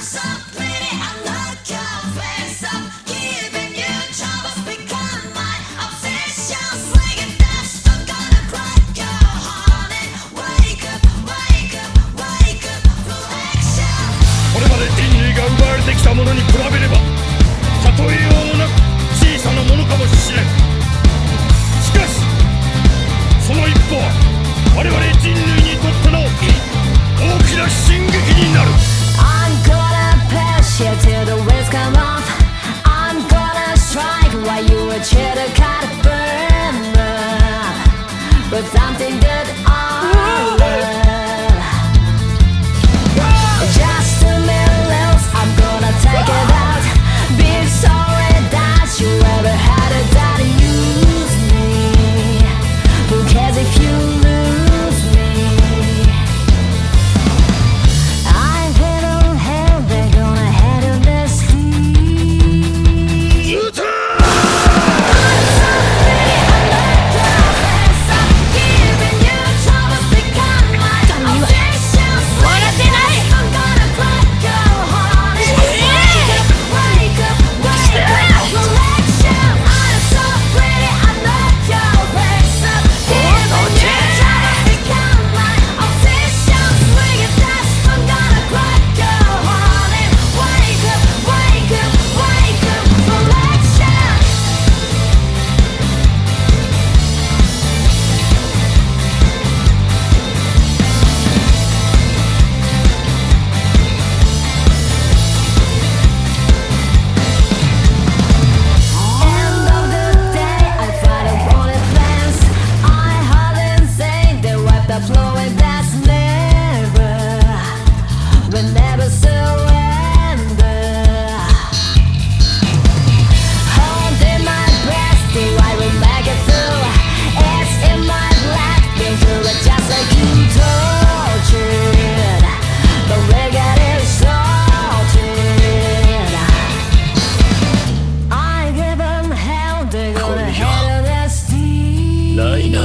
これまで人類が奪われてきたものに比べれば例えようもなく小さなものかもしれん。しかしその一歩は我々人類にとっての大きな進撃になる。 I'm gonna push you till the wheels come off. I'm gonna strike while you were chill to kind of burn up with something that I love. Just a minute loose, I'm gonna take it out. Be sorry that you ever had a doubt to use me. Who cares if you lose me? I hit on hell, they're gonna handle this heat. I'm so pretty, I love your face. I'm giving you troubles, become my obsession. I'm gonna crack your heart and wake up, collection. I'm so pretty, I love your face. I'm giving you troubles, become my obsession. Swing it fast, I'm gonna crack your heart and wake up, collection. ないな。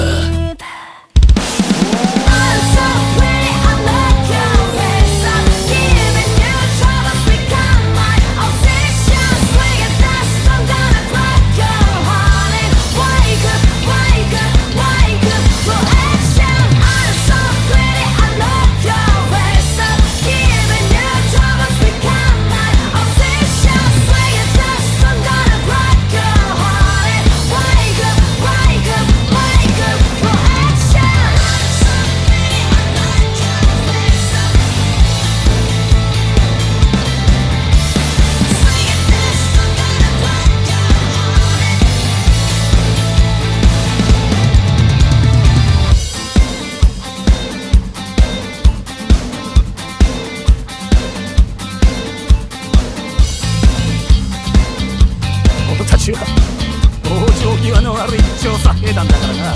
往生際の悪い調査兵団だからな。